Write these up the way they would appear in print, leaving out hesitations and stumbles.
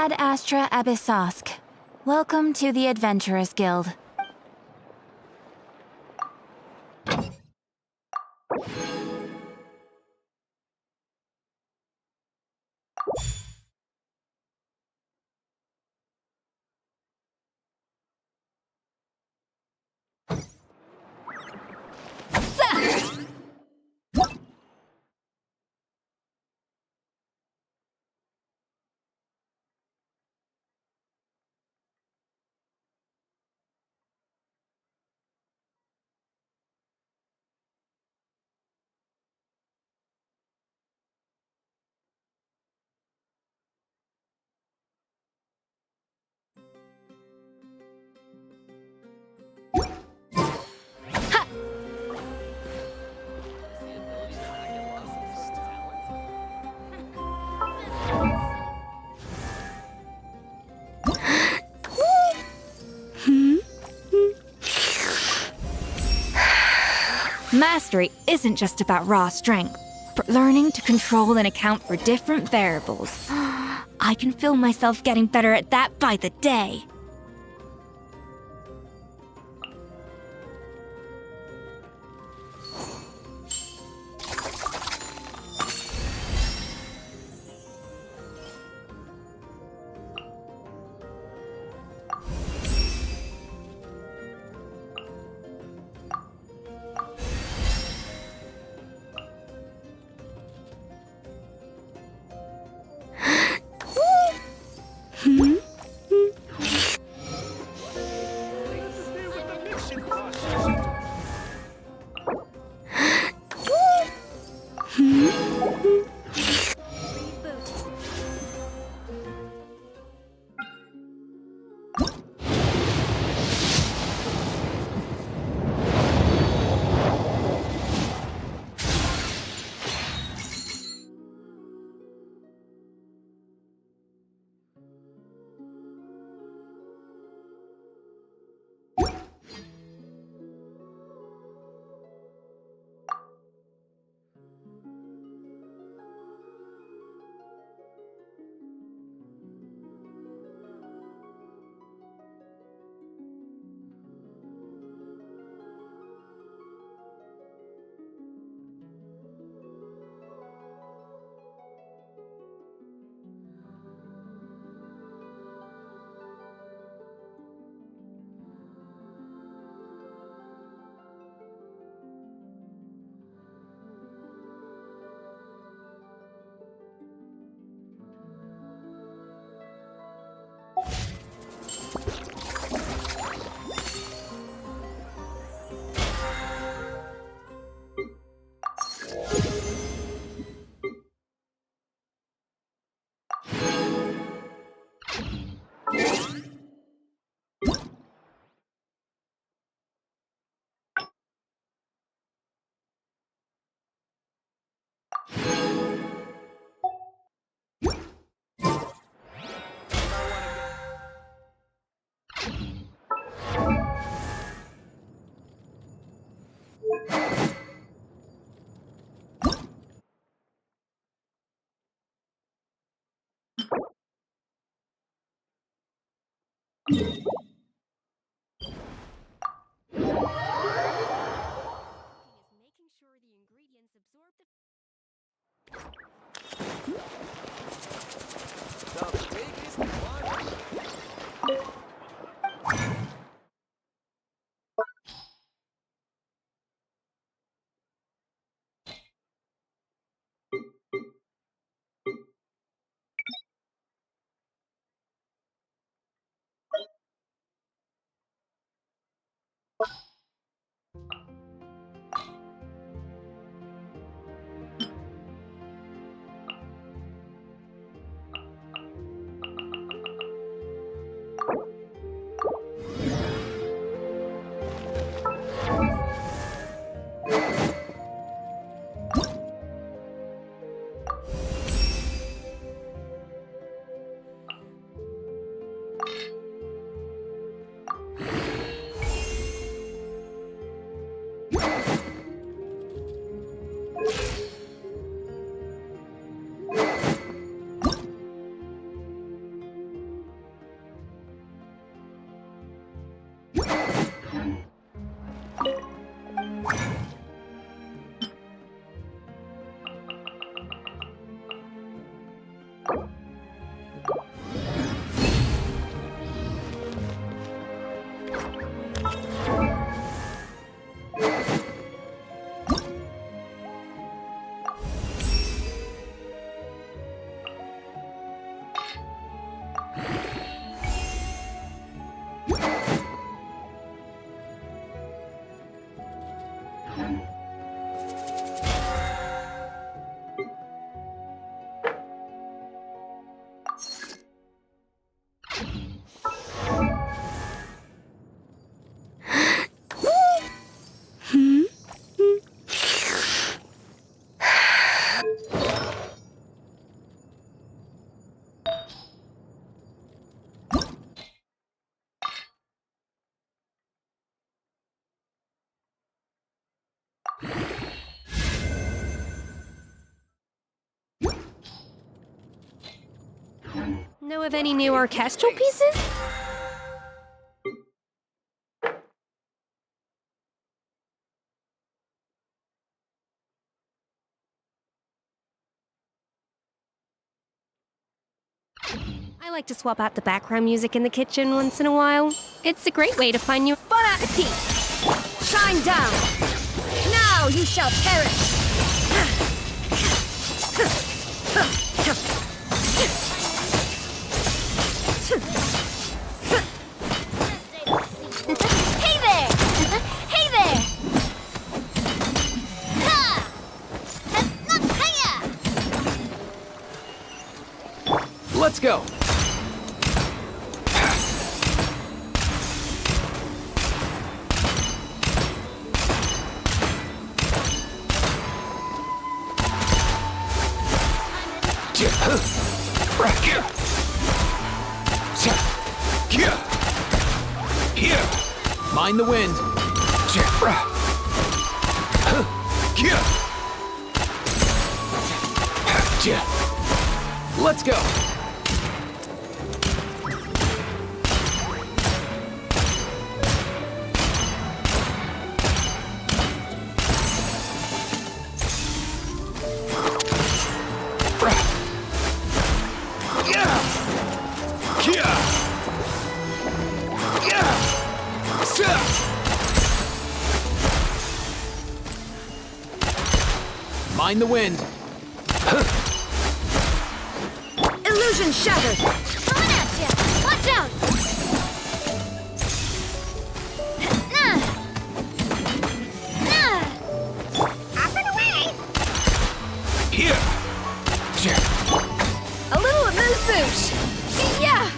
Ad Astra Abyssosk. Welcome to the Adventurers Guild. Mastery isn't just about raw strength, but learning to control and account for different variables. I can feel myself getting better at that by the day. Know of any new orchestral pieces? I like to swap out the background music in the kitchen once in a while. It's a great way to find new... Bon appetit! Shine down! Now you shall perish! Hey there! Hey there! Ha! Let's go! Mind the wind. Let's go. Mind the wind. Illusion shattered! Coming at ya! Watch out! Up and away! Here. A little amuse-bouche! Yeah!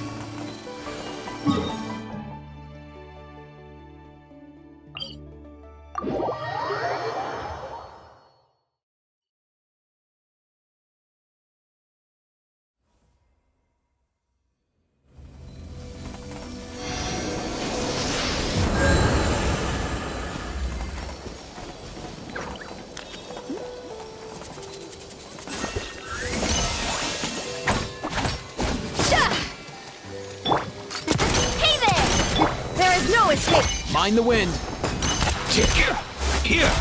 No escape! Mind the wind. Here. Here.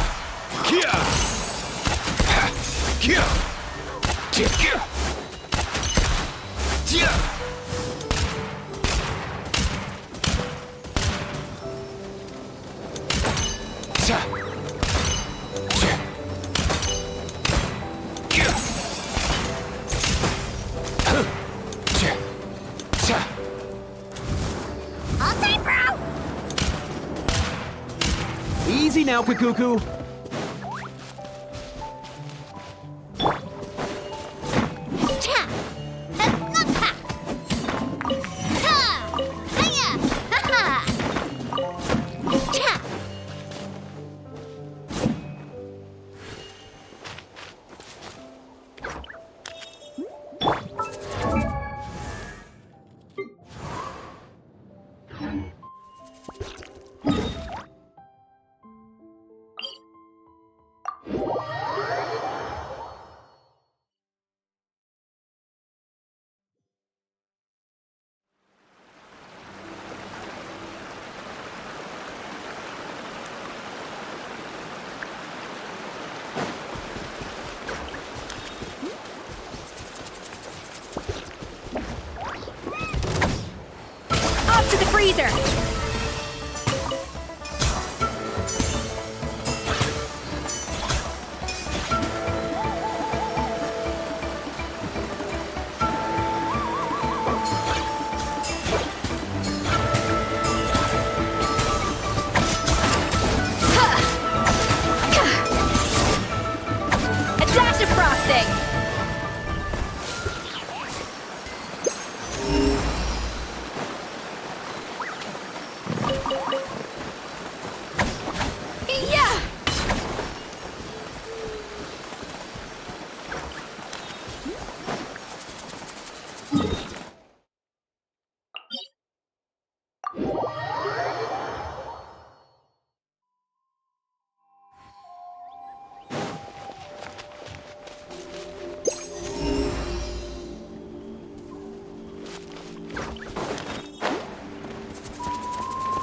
All time, bro! Easy now, Kakuku.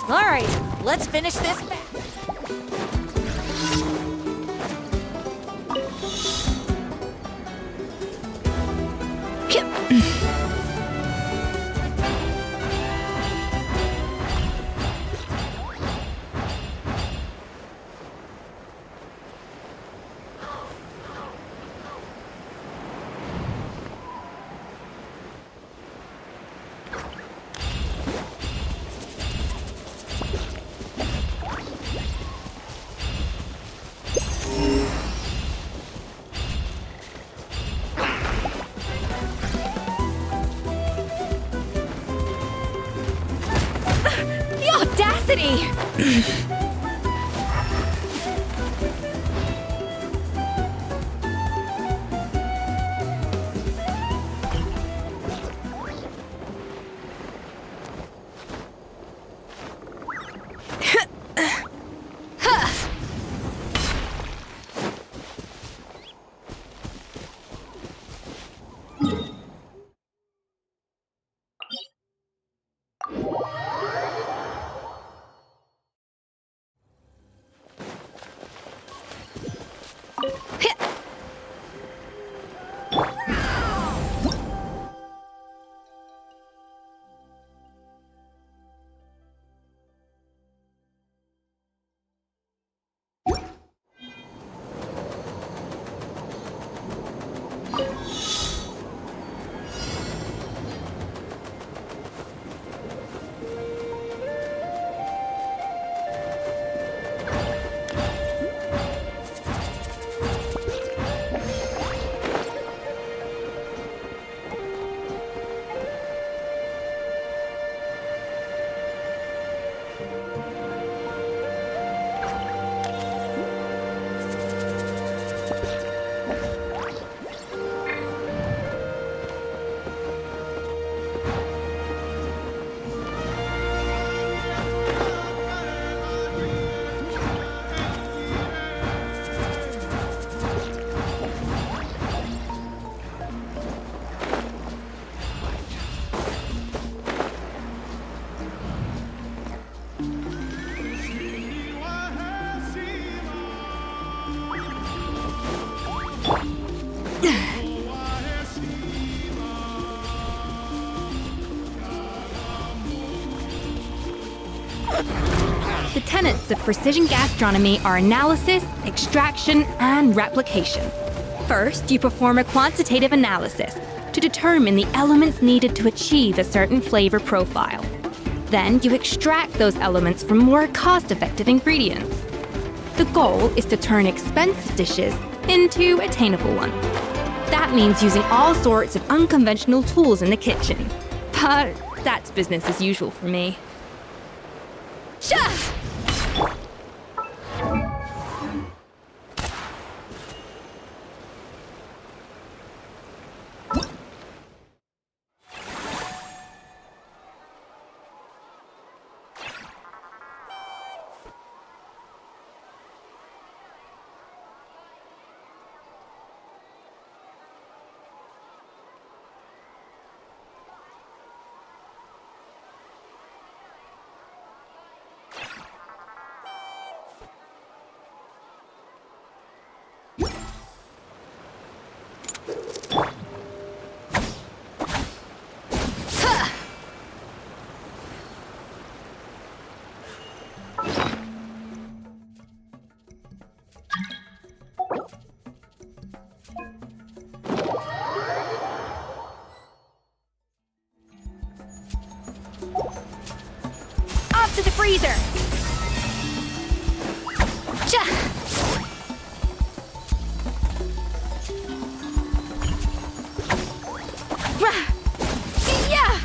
All right, let's finish this fast. The audacity! The tenets of precision gastronomy are analysis, extraction, and replication. First, you perform a quantitative analysis to determine the elements needed to achieve a certain flavor profile. Then you extract those elements from more cost-effective ingredients. The goal is to turn expensive dishes into attainable ones. That means using all sorts of unconventional tools in the kitchen. But that's business as usual for me. Shah! To the freezer! Cha! Rah! Yeah!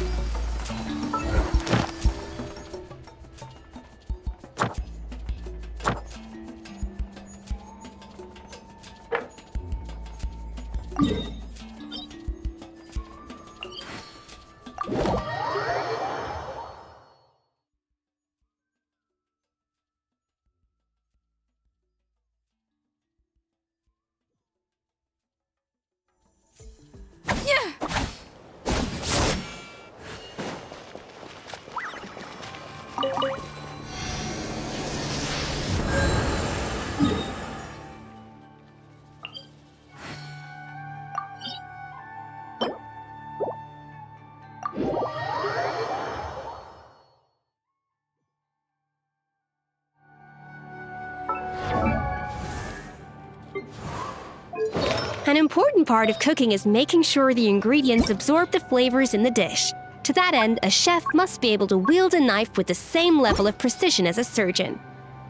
An important part of cooking is making sure the ingredients absorb the flavors in the dish. To that end, a chef must be able to wield a knife with the same level of precision as a surgeon.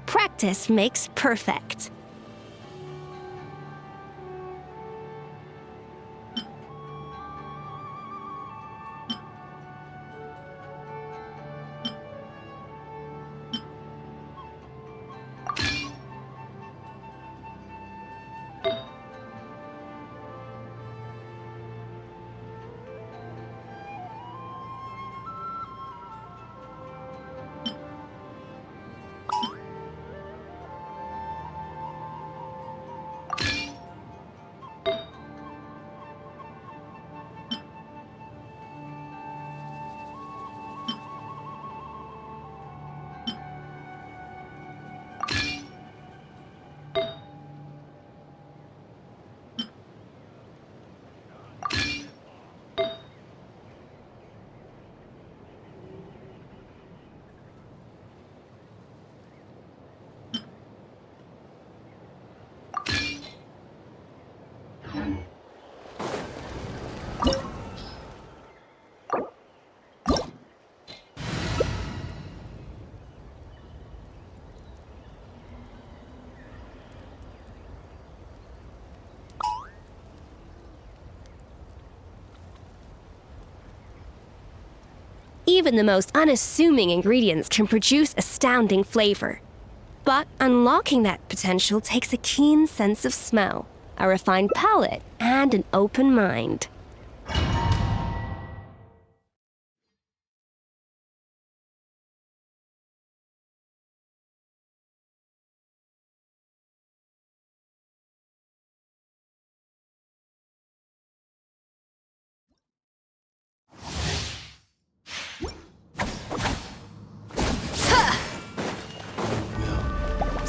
Practice makes perfect. Even the most unassuming ingredients can produce astounding flavor. But unlocking that potential takes a keen sense of smell, a refined palate, and an open mind.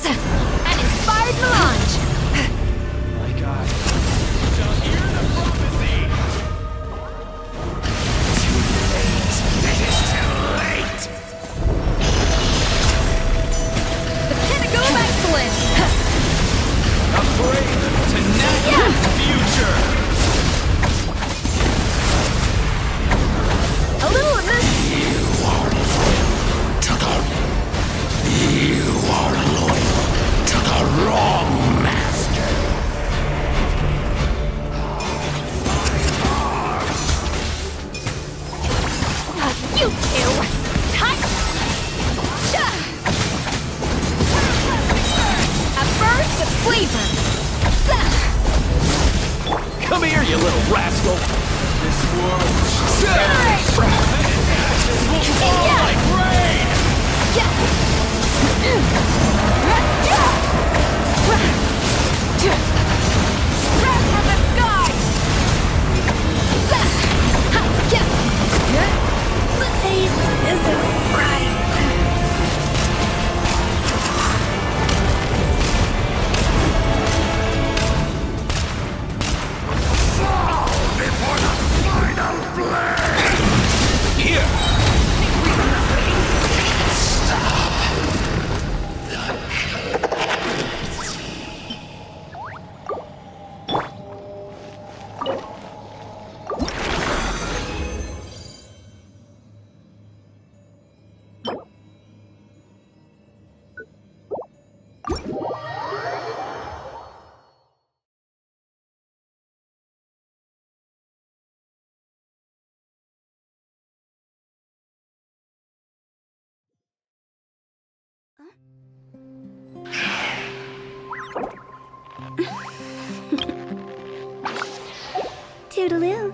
An inspired melange! My God. Shall hear the prophecy! Too late. It is too late. The pinnacle of excellence! Afraid to navigate the future. A little of this. You are loyal to the wrong master. You two! Touch! A burst of flavor! Come here, you little rascal. This world will fall like rain. Wrath of the sky! The taste isn't right. Before the final blade. Here. Toodaloo.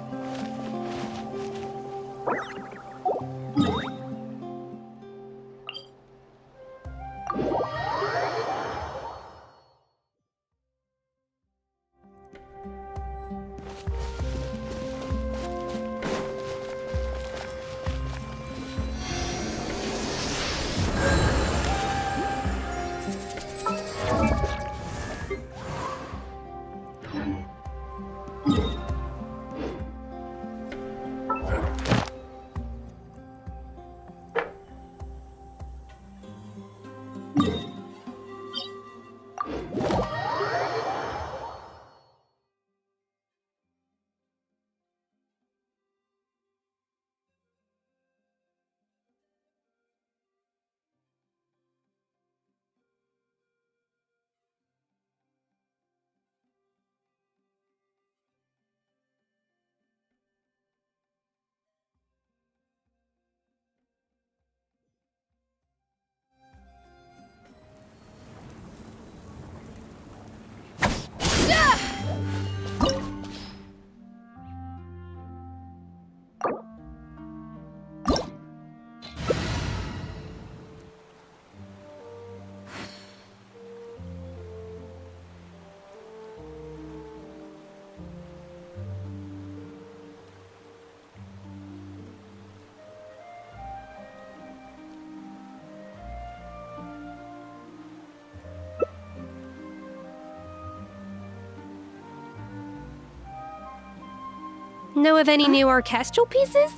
Know of any new orchestral pieces?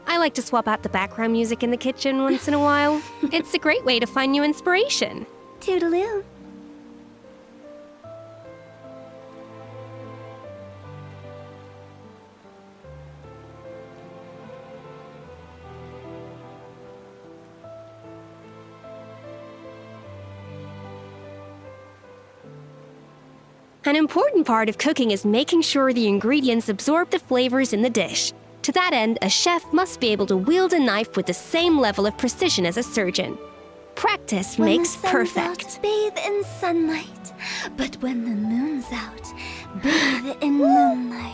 I like to swap out the background music in the kitchen once in a while. It's a great way to find new inspiration. Toodaloo. An important part of cooking is making sure the ingredients absorb the flavors in the dish. To that end, a chef must be able to wield a knife with the same level of precision as a surgeon. Practice makes perfect. Bathe in sunlight, but when the moon's out, bathe in moonlight.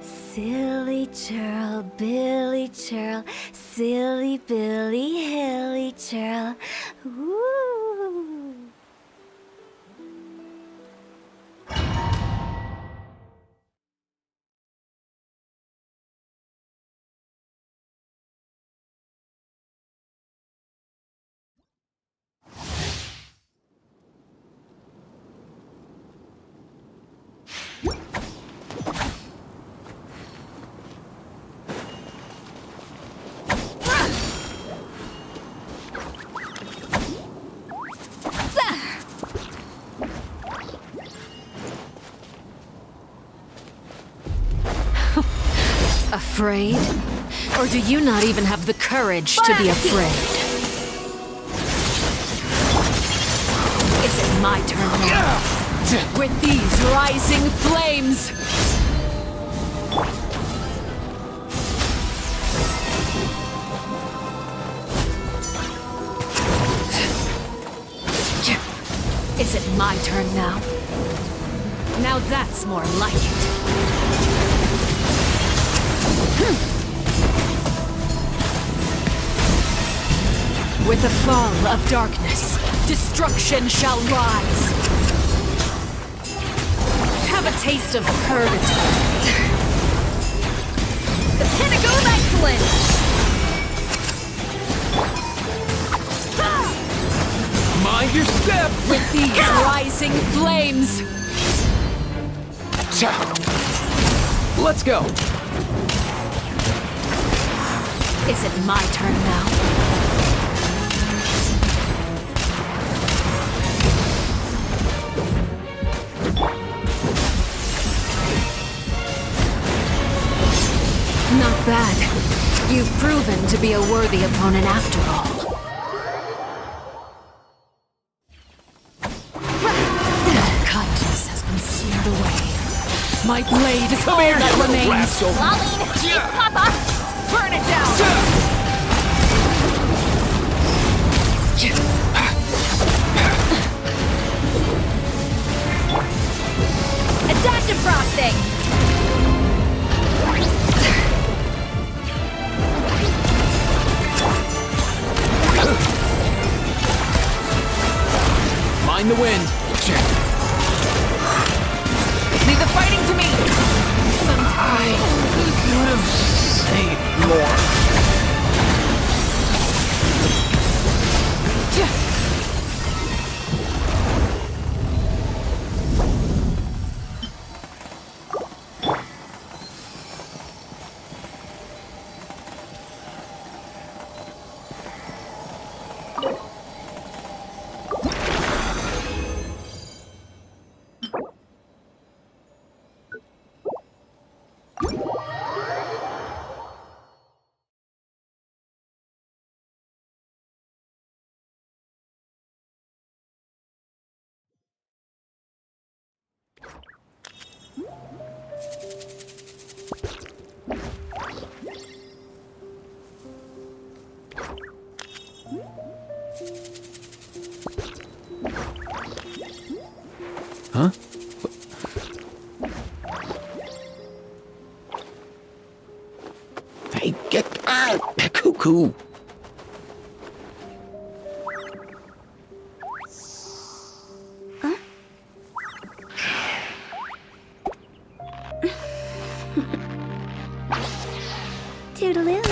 Silly churl, Billy churl, silly Billy, hilly churl. Ooh. Afraid? Or do you not even have the courage to be afraid? Is it my turn now? With these rising flames! Is it my turn now? Now that's more like it. With the fall of darkness, destruction shall rise. Have a taste of purgatory. The pinnacle of excellence! Mind your step! With these rising flames! Let's go! Is it my turn now? Not bad. You've proven to be a worthy opponent after all. Kindness has been seared away. My blade is all that remains. Rascal! Lolene, Papa! Burn it down! A dash of frosting! Mind the wind! Leave the fighting to me! I could have saved more. Huh? Hey, get out! Cuckoo! Toodaloo.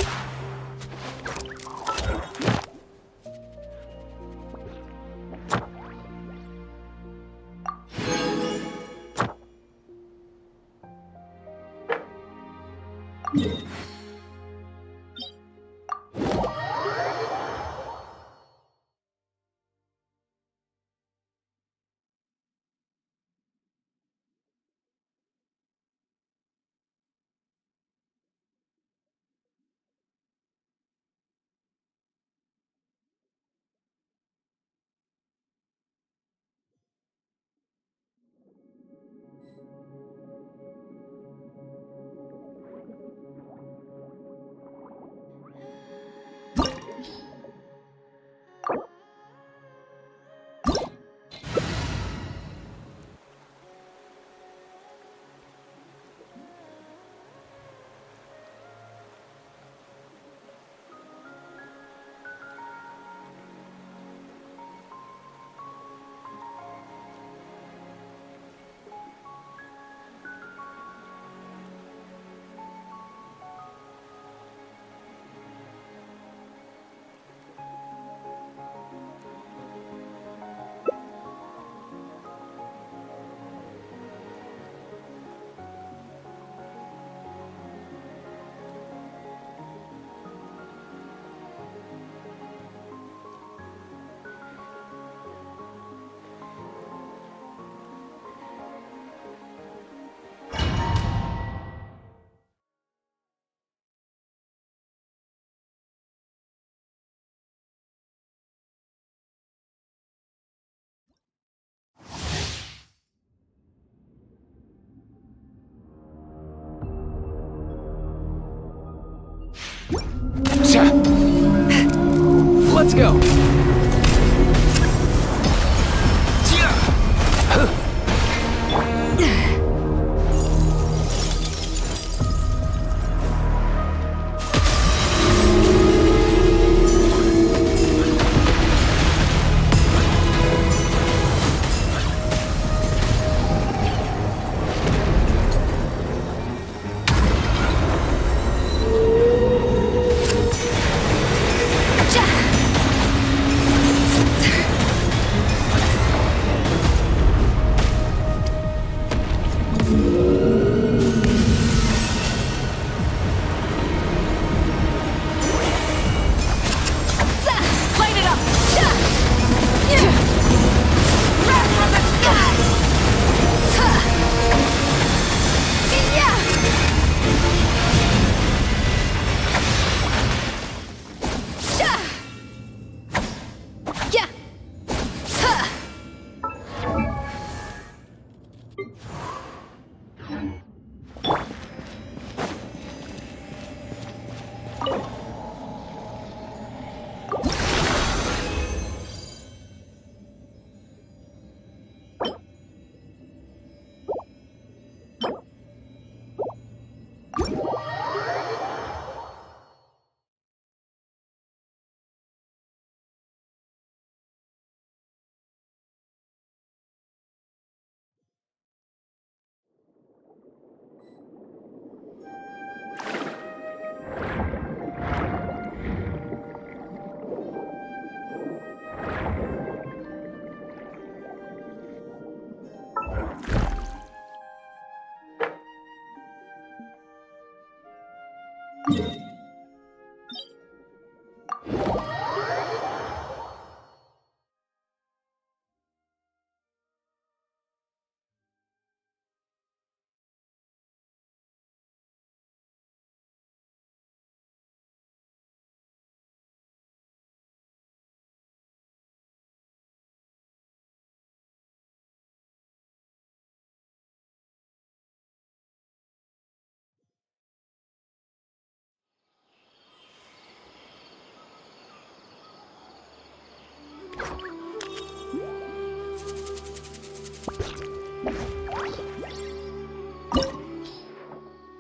Let's go.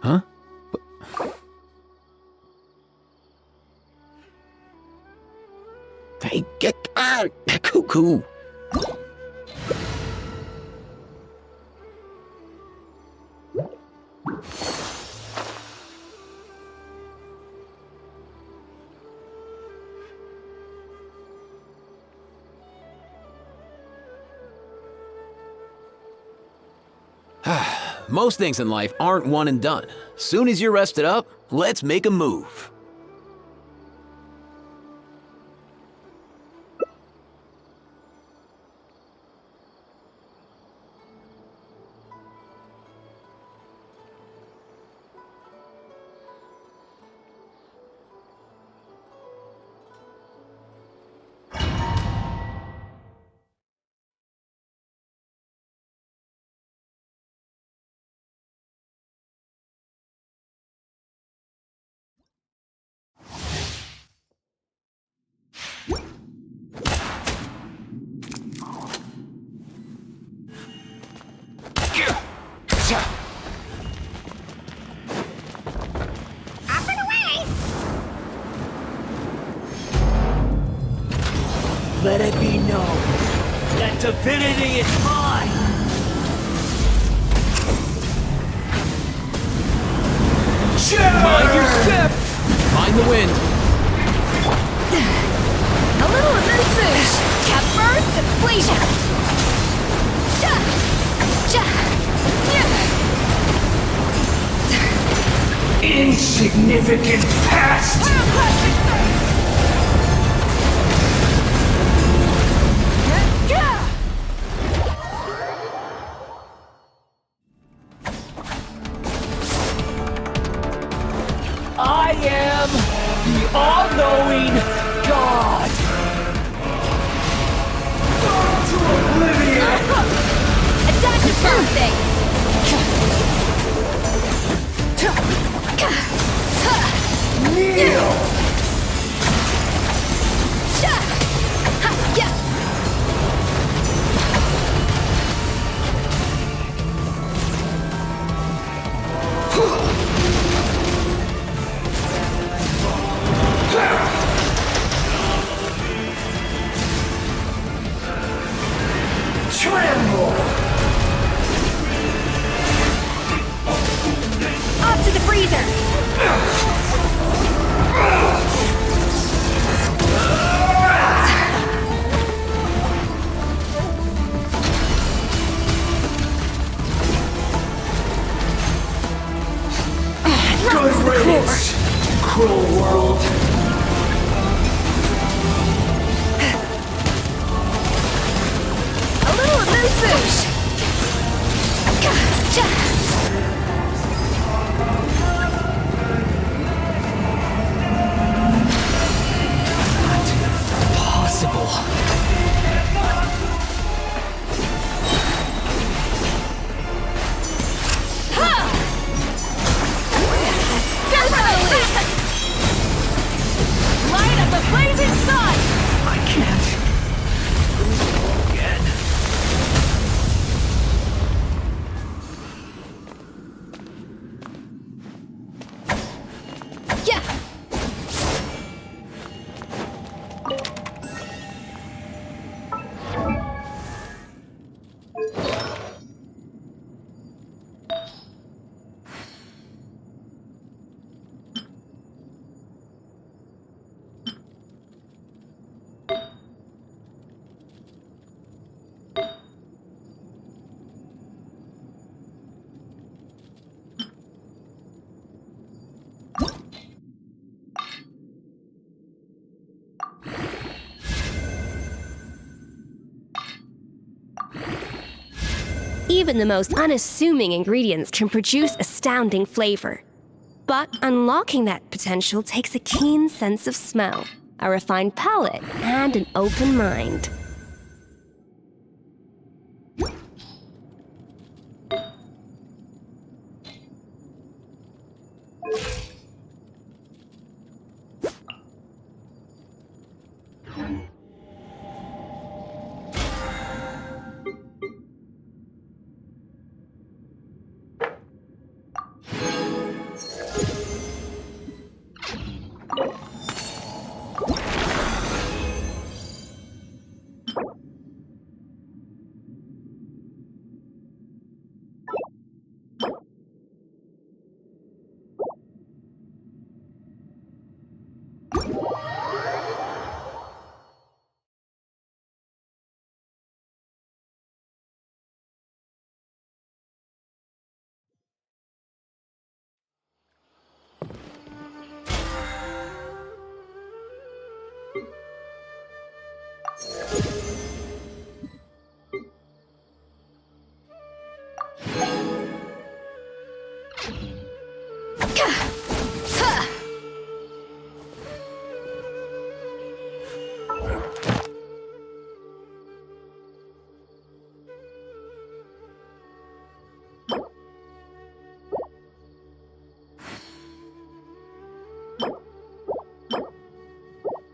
Huh? Hey, get out! Cuckoo! Most things in life aren't one and done. Soon as you're rested up, let's make a move. Let it be known that divinity is mine! Mind your step! Mind the wind. A little immense boosh. Cap first, depletion. Insignificant past! I am the all-knowing God! Go to oblivion! Attack the birthday! Kneel! Tremble! Up to the freezer! Good riddance, cruel world! A little elusive! Possible. Light up the blazing sun! I can't. Again. Yeah! Even the most unassuming ingredients can produce astounding flavor. But unlocking that potential takes a keen sense of smell, a refined palate, and an open mind.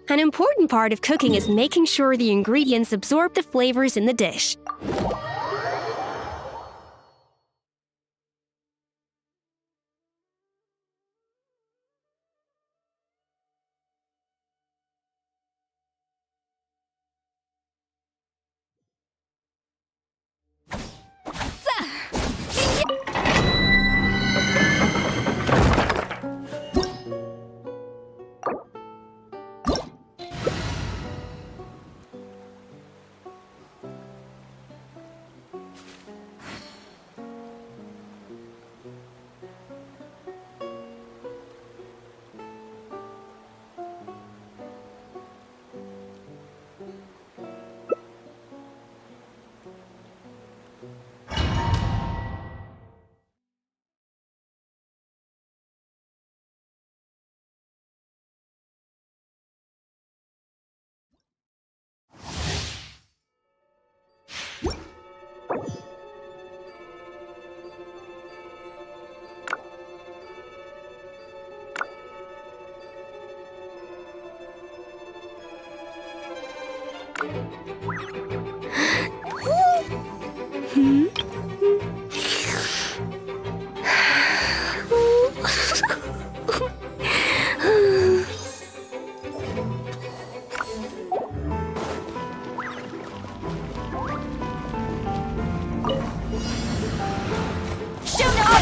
An important part of cooking is making sure the ingredients absorb the flavors in the dish. Off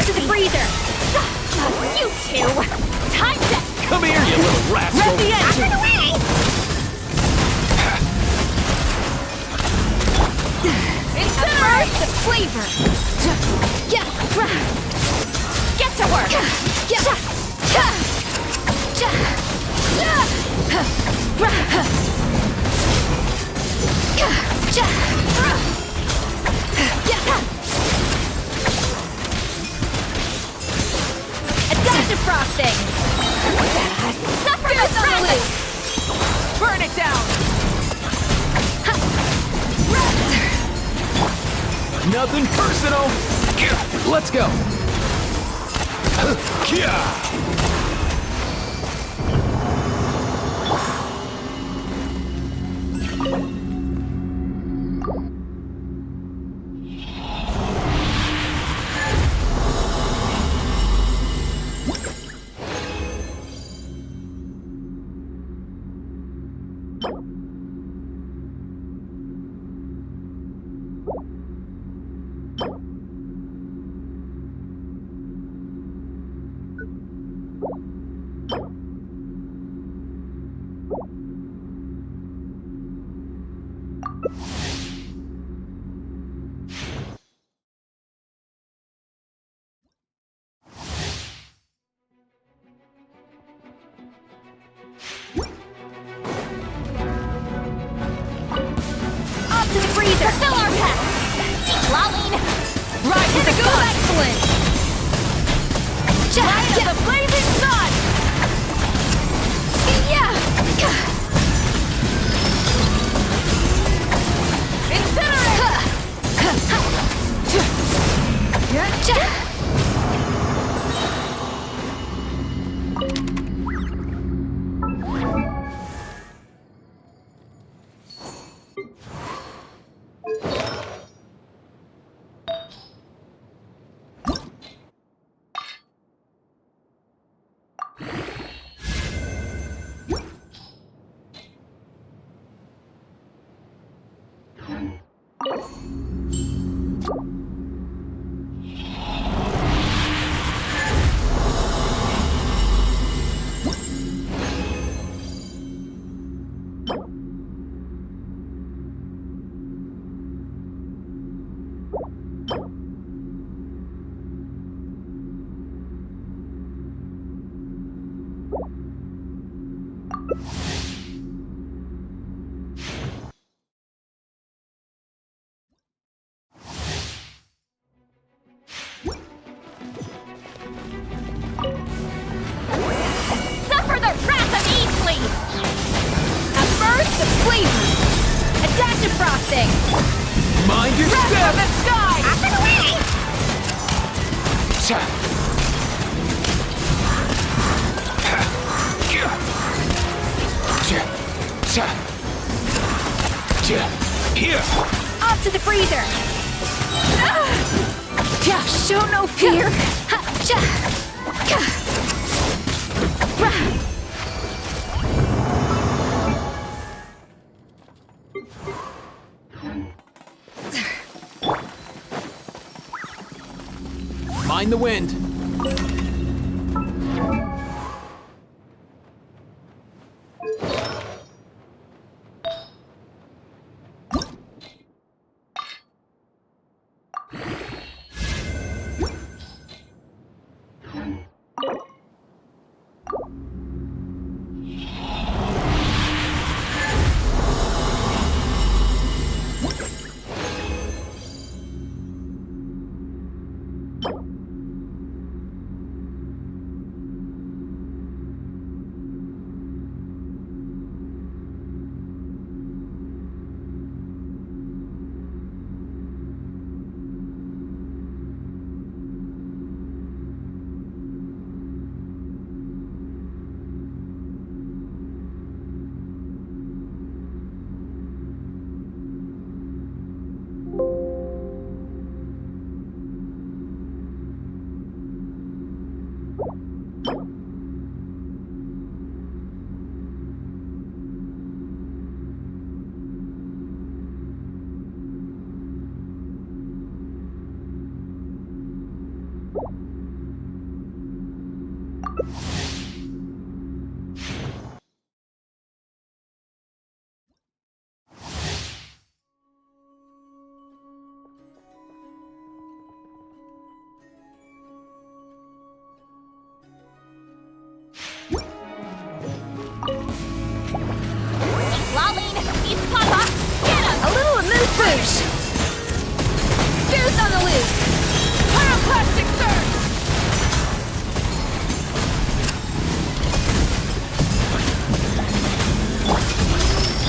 to the freezer! You two! Time to Come here, you little rascal! rev the engine! Incinerate the flavor! Get to work! Adaptive frosting! Suffer the rapid! Burn it down! Nothing personal! Let's go! Off to the freezer! Fill our pack! Declawing! Rise to the go! Excellent! Light of the blazing sun! Incinerate! Suffer the wrath of Easley! A burst of flavor! Adaptive frosting! Mind your Breath step! from the sky! Up and away! Here! Off to the freezer! Show no fear! Mind the wind!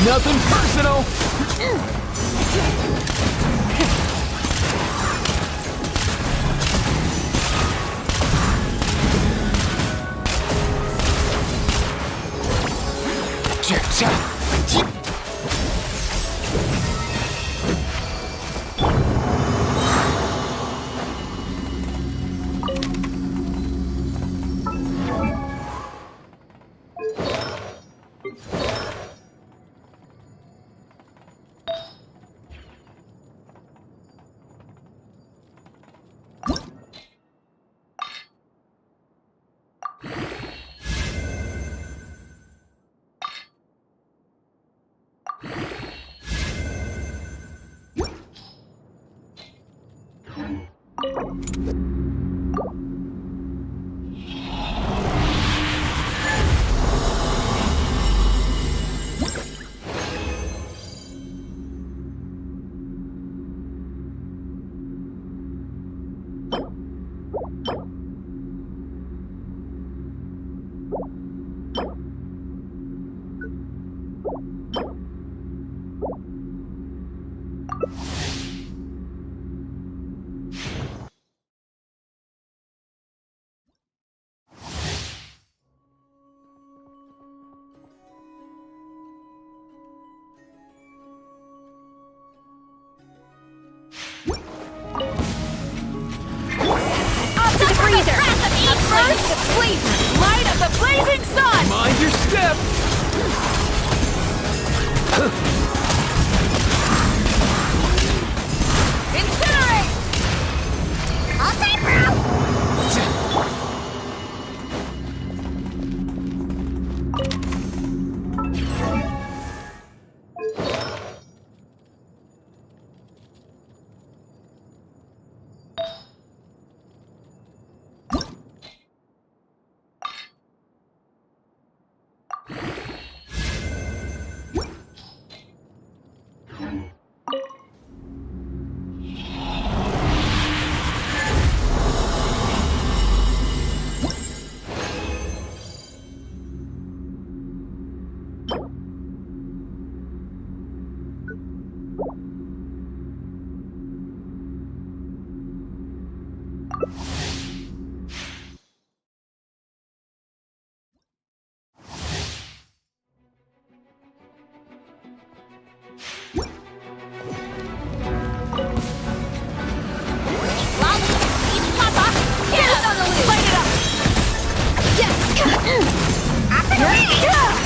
Nothing personal! Light of the blazing sun! Mind your step! Incinerate! All time, bro!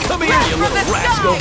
Come here, you little rascal!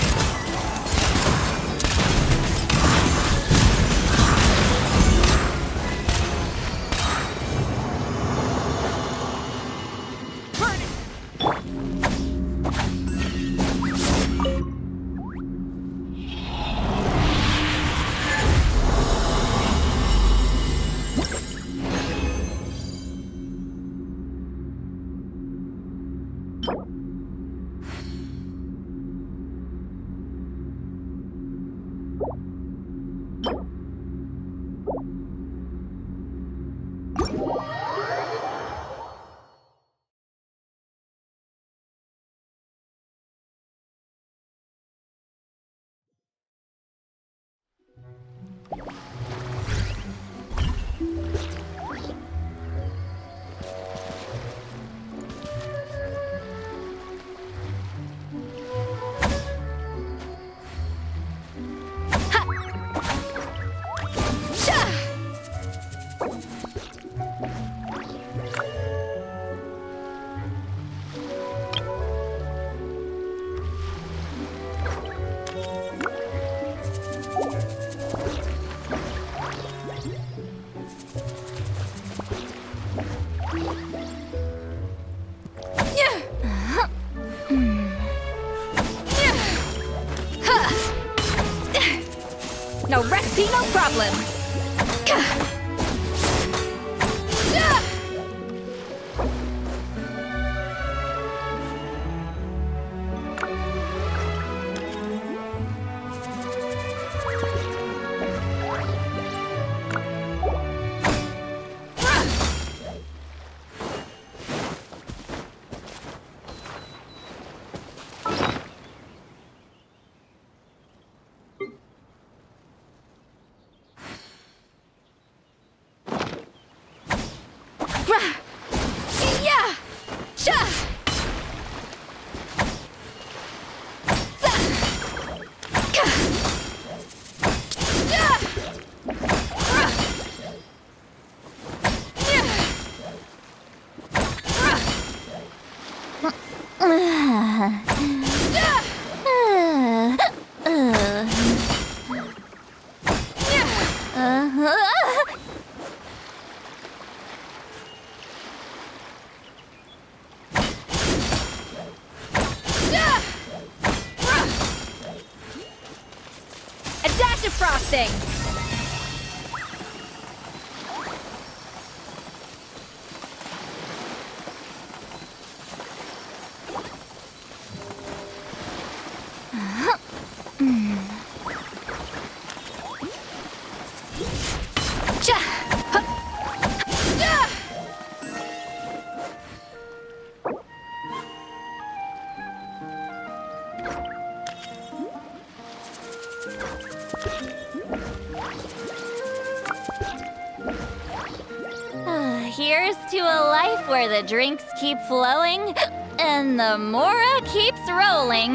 No recipe, no problem. Yeah! Sha! A dash of frosting! Here's to a life where the drinks keep flowing and the Mora keeps rolling.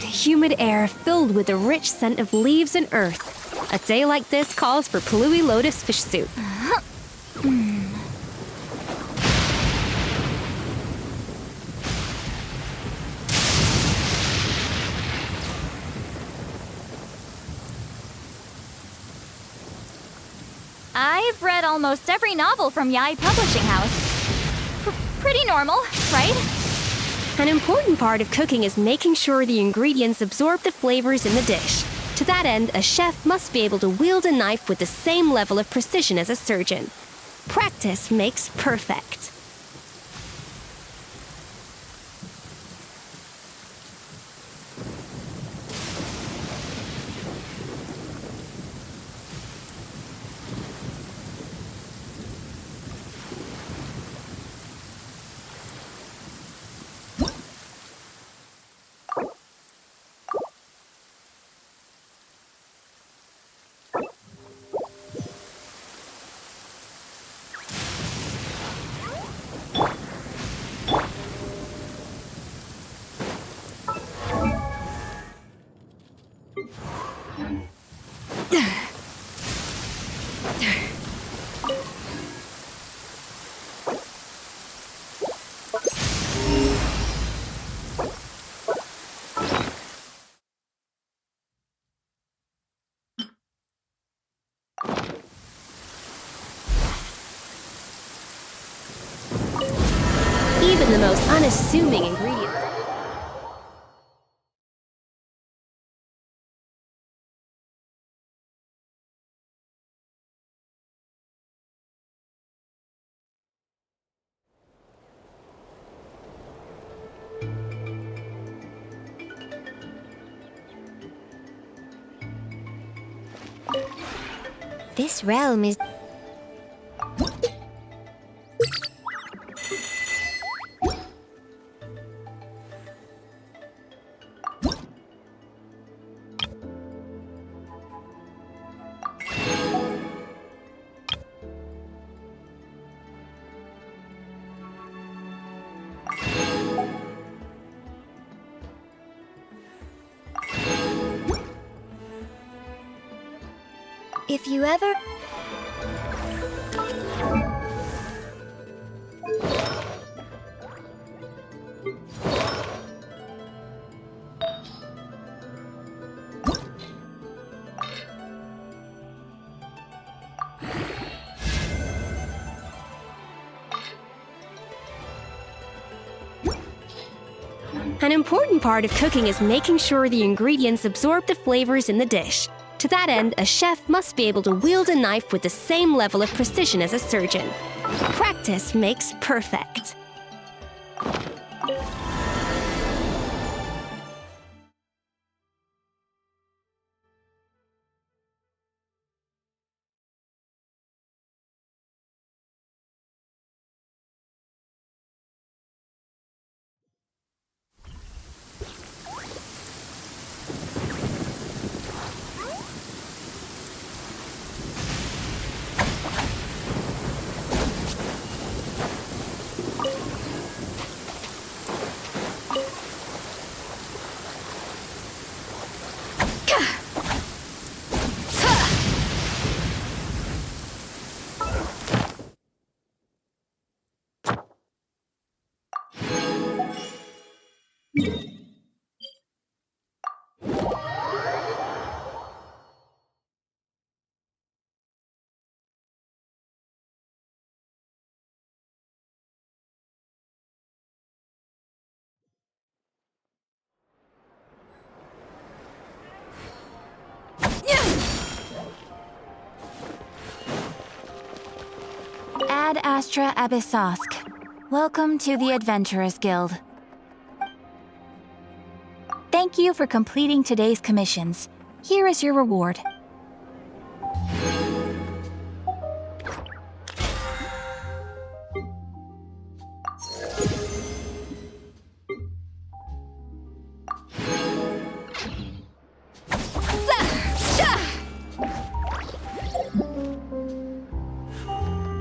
Humid air filled with the rich scent of leaves and earth. A day like this calls for Palui lotus fish soup. I've read almost every novel from Yai Publishing House. Pretty normal, right? An important part of cooking is making sure the ingredients absorb the flavors in the dish. To that end, a chef must be able to wield a knife with the same level of precision as a surgeon. Practice makes perfect. Even the most unassuming ingredients. This realm is... If you ever... An important part of cooking is making sure the ingredients absorb the flavors in the dish. To that end, a chef must be able to wield a knife with the same level of precision as a surgeon. Practice makes perfect. Ad Astra Abyssosk. Welcome to the Adventurers Guild. Thank you for completing today's commissions. Here is your reward.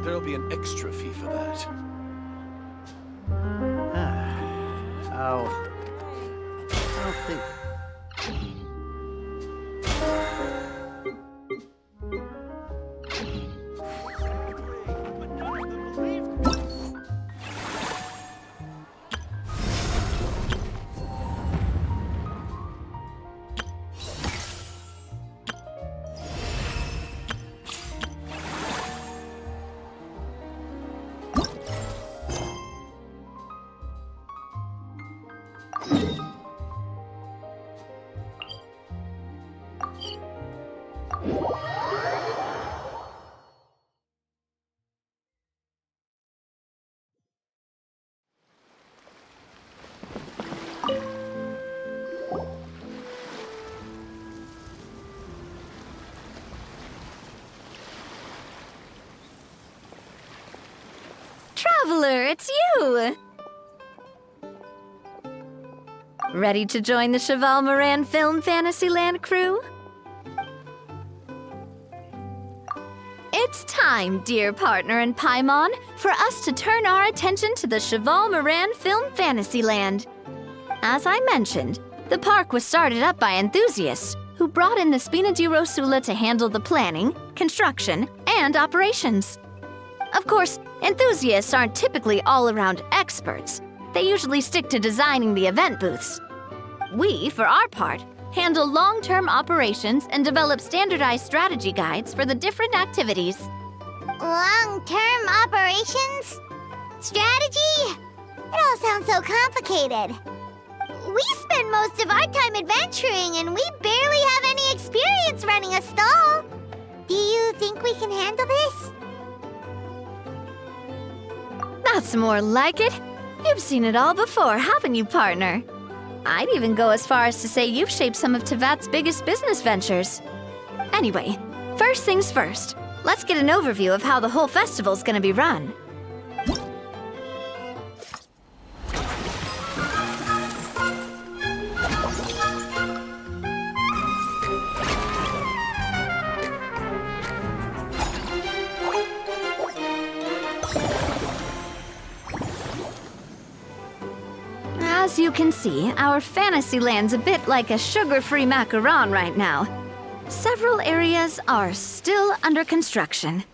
There'll be an extra fee for that. I'll think. Traveler, it's you! Ready to join the Cheval Moran Film Fantasyland crew? It's time, dear partner and Paimon, for us to turn our attention to the Cheval Moran Film Fantasyland. As I mentioned, the park was started up by enthusiasts who brought in the Spina di Rosula to handle the planning, construction, and operations. Of course, enthusiasts aren't typically all-around experts. They usually stick to designing the event booths. We, for our part, handle long-term operations and develop standardized strategy guides for the different activities. Long-term operations? Strategy? It all sounds so complicated. We spend most of our time adventuring and we barely have any experience running a stall. Do you think we can handle this? That's more like it. You've seen it all before, haven't you, partner? I'd even go as far as to say you've shaped some of Tevat's biggest business ventures. Anyway, first things first. Let's get an overview of how the whole festival's gonna be run. As you can see, our Fantasyland's a bit like a sugar-free macaron right now. Several areas are still under construction.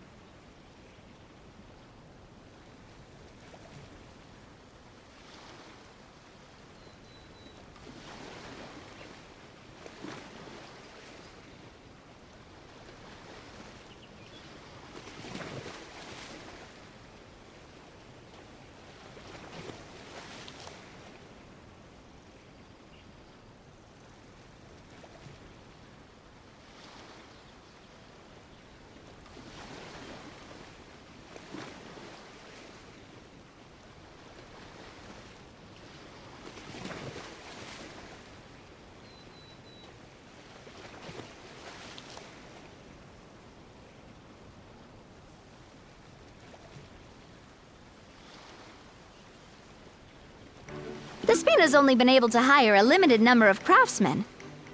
The Spina's only been able to hire a limited number of craftsmen.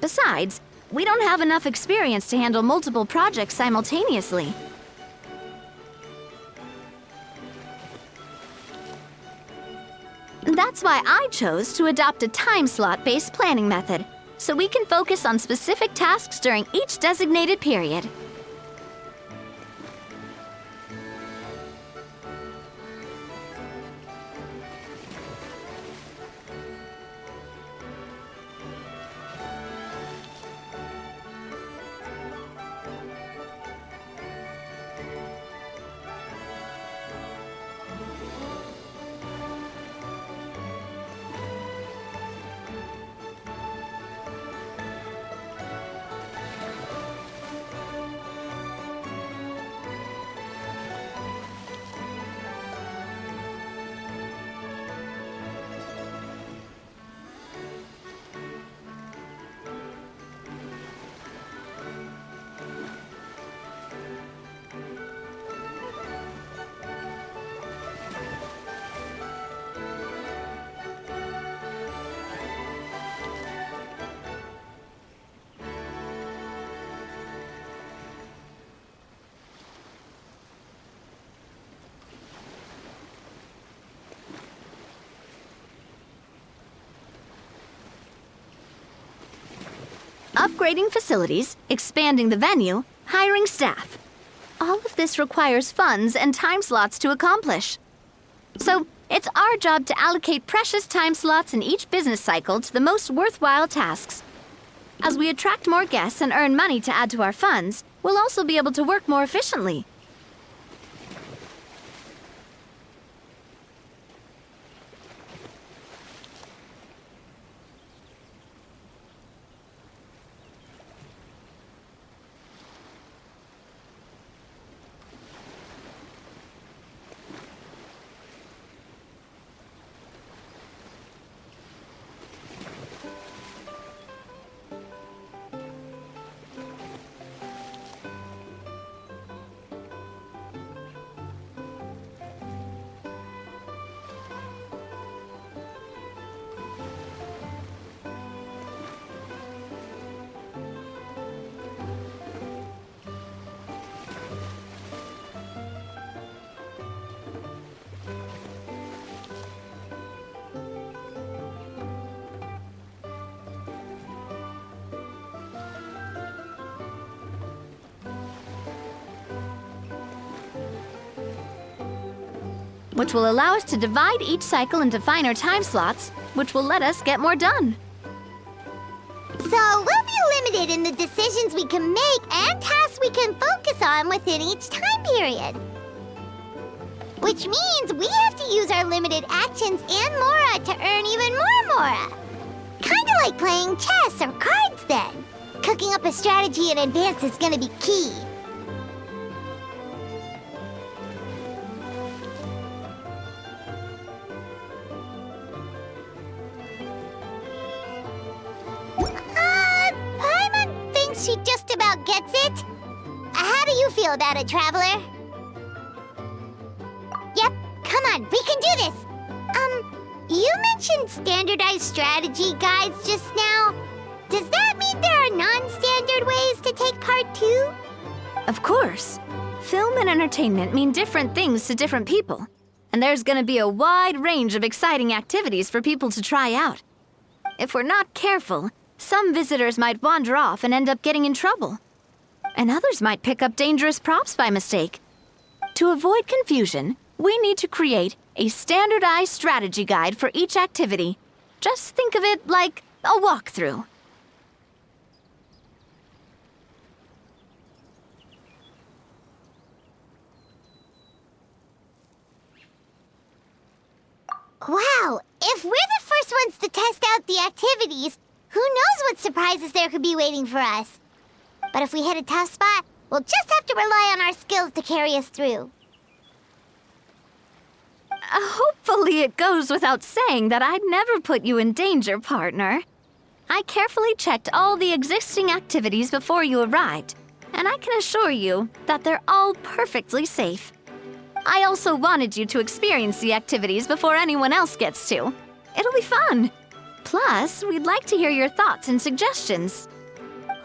Besides, we don't have enough experience to handle multiple projects simultaneously. That's why I chose to adopt a time slot-based planning method, so we can focus on specific tasks during each designated period. upgrading facilities, expanding the venue, hiring staff. All of this requires funds and time slots to accomplish. So, it's our job to allocate precious time slots in each business cycle to the most worthwhile tasks. As we attract more guests and earn money to add to our funds, we'll also be able to work more efficiently. Which will allow us to divide each cycle into finer time slots, which will let us get more done. So we'll be limited in the decisions we can make and tasks we can focus on within each time period. Which means we have to use our limited actions and Mora to earn even more Mora. Kinda like playing chess or cards then. Cooking up a strategy in advance is gonna be key. Paimon thinks she just about gets it. How do you feel about it, Traveler? Yep, come on, we can do this. You mentioned standardized strategy guides just now. Does that mean there are non-standard ways to take part too? Of course. Film and entertainment mean different things to different people. And there's gonna be a wide range of exciting activities for people to try out. If we're not careful, some visitors might wander off and end up getting in trouble. And others might pick up dangerous props by mistake. To avoid confusion, we need to create a standardized strategy guide for each activity. Just think of it like a walkthrough. Wow, if we're the first ones to test out the activities, who knows what surprises there could be waiting for us? But if we hit a tough spot, we'll just have to rely on our skills to carry us through. Hopefully it goes without saying that I'd never put you in danger, partner. I carefully checked all the existing activities before you arrived, and I can assure you that they're all perfectly safe. I also wanted you to experience the activities before anyone else gets to. It'll be fun. Plus, we'd like to hear your thoughts and suggestions.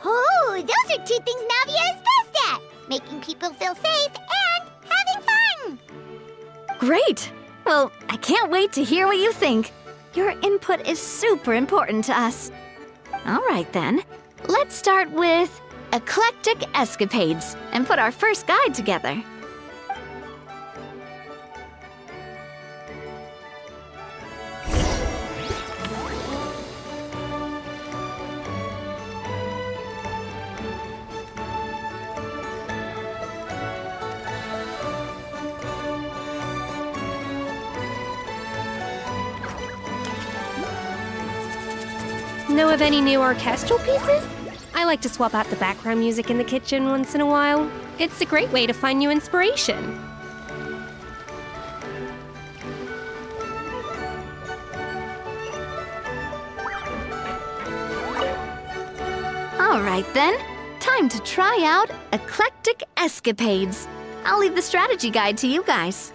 Oh, those are two things Navia is best at! Making people feel safe and having fun! Great! Well, I can't wait to hear what you think. Your input is super important to us. All right then, let's start with Eclectic Escapades and put our first guide together. Know of any new orchestral pieces? I like to swap out the background music in the kitchen once in a while. It's a great way to find new inspiration. All right then, time to try out Eclectic Escapades. I'll leave the strategy guide to you guys.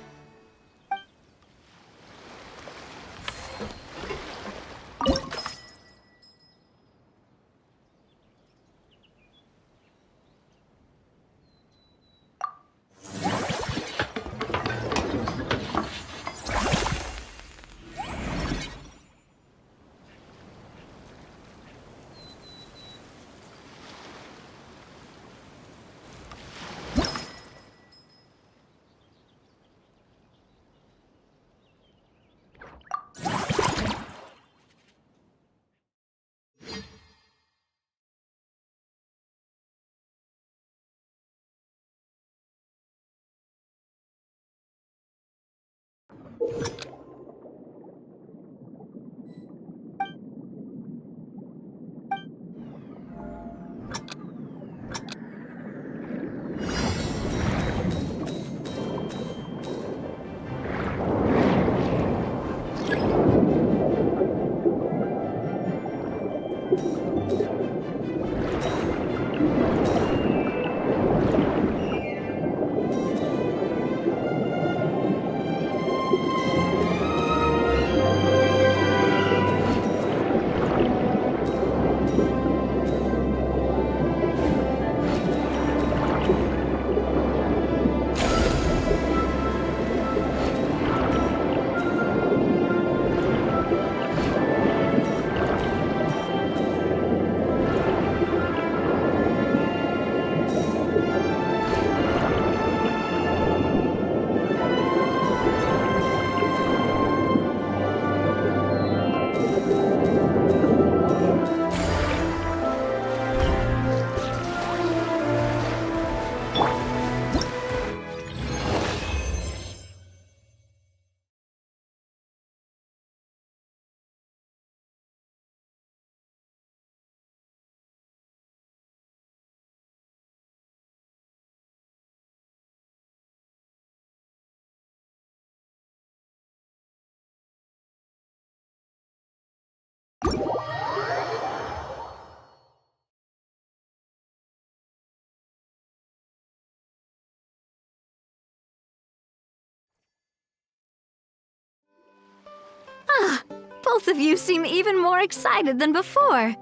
Both of you seem even more excited than before.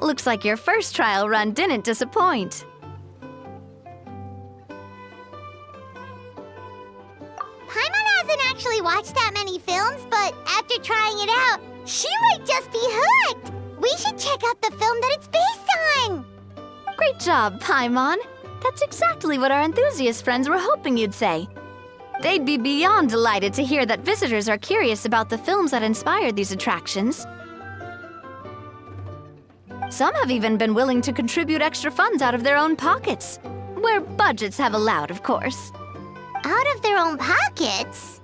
Looks like your first trial run didn't disappoint. Paimon hasn't actually watched that many films, but after trying it out, she might just be hooked! We should check out the film that it's based on! Great job, Paimon. That's exactly what our enthusiast friends were hoping you'd say. They'd be beyond delighted to hear that visitors are curious about the films that inspired these attractions. Some have even been willing to contribute extra funds out of their own pockets. Where budgets have allowed, of course. Out of their own pockets?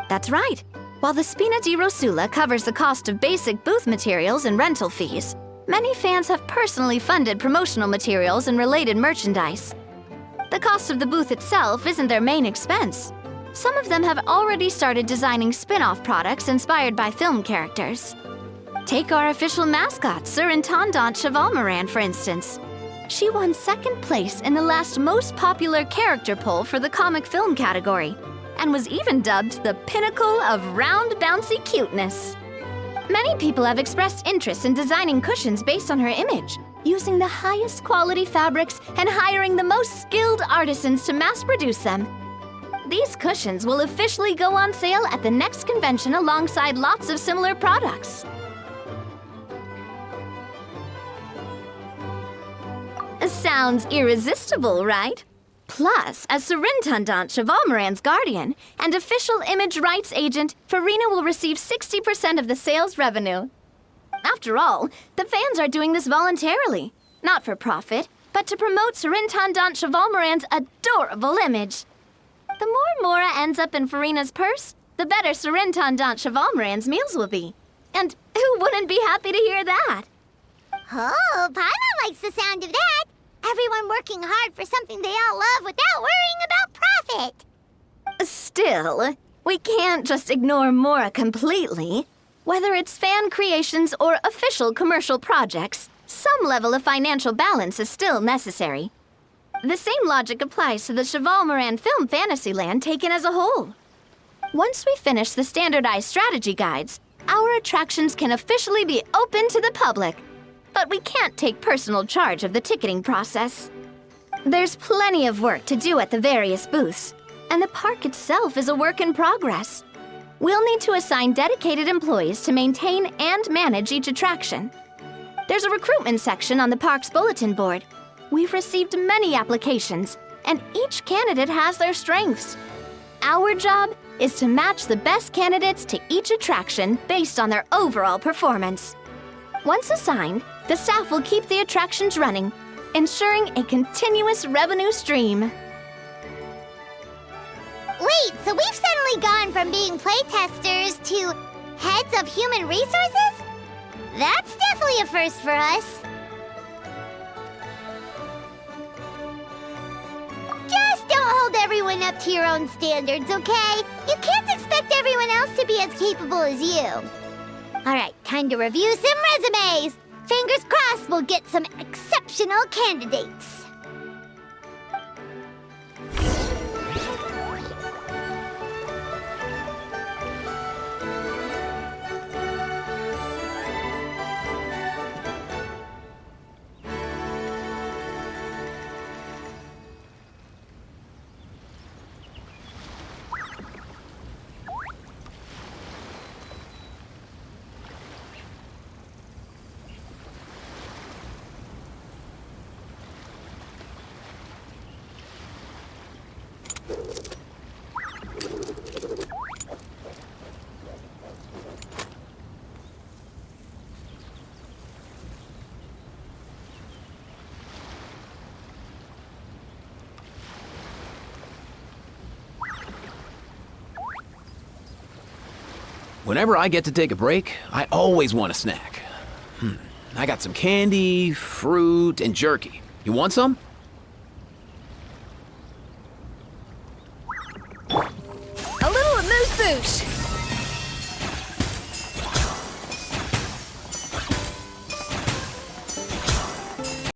That's right. While the Spina di Rosula covers the cost of basic booth materials and rental fees, many fans have personally funded promotional materials and related merchandise. The cost of the booth itself isn't their main expense. Some of them have already started designing spin-off products inspired by film characters. Take our official mascot, Surintendant Chevalmoran, for instance. She won second place in the last most popular character poll for the comic film category, and was even dubbed the pinnacle of round, bouncy cuteness. Many people have expressed interest in designing cushions based on her image, using the highest quality fabrics and hiring the most skilled artisans to mass produce them. These cushions will officially go on sale at the next convention alongside lots of similar products. Sounds irresistible, right? Plus, as Surintendant Chevalmoran's guardian and official image rights agent, Farina will receive 60% of the sales revenue. After all, the fans are doing this voluntarily, not for profit, but to promote Surintendant Chevalmoran's adorable image. The more Mora ends up in Farina's purse, the better Surintendant Chevalmoran's meals will be. And who wouldn't be happy to hear that? Oh, Paimon likes the sound of that. Everyone working hard for something they all love without worrying about profit. Still, we can't just ignore Mora completely. Whether it's fan creations or official commercial projects, some level of financial balance is still necessary. The same logic applies to the Chevalmoran film Fantasyland taken as a whole. Once we finish the standardized strategy guides, our attractions can officially be open to the public. But we can't take personal charge of the ticketing process. There's plenty of work to do at the various booths, and the park itself is a work in progress. We'll need to assign dedicated employees to maintain and manage each attraction. There's a recruitment section on the park's bulletin board. We've received many applications, and each candidate has their strengths. Our job is to match the best candidates to each attraction based on their overall performance. Once assigned, the staff will keep the attractions running, ensuring a continuous revenue stream. Wait, Wait, so we've suddenly gone from being playtesters to heads of human resources? That's definitely a first for us. Just don't hold everyone up to your own standards, okay? You can't expect everyone else to be as capable as you. Alright, time to review some resumes. Fingers crossed we'll get some exceptional candidates. Whenever I get to take a break, I always want a snack. I got some candy, fruit, and jerky. You want some? A little amuse-bouche.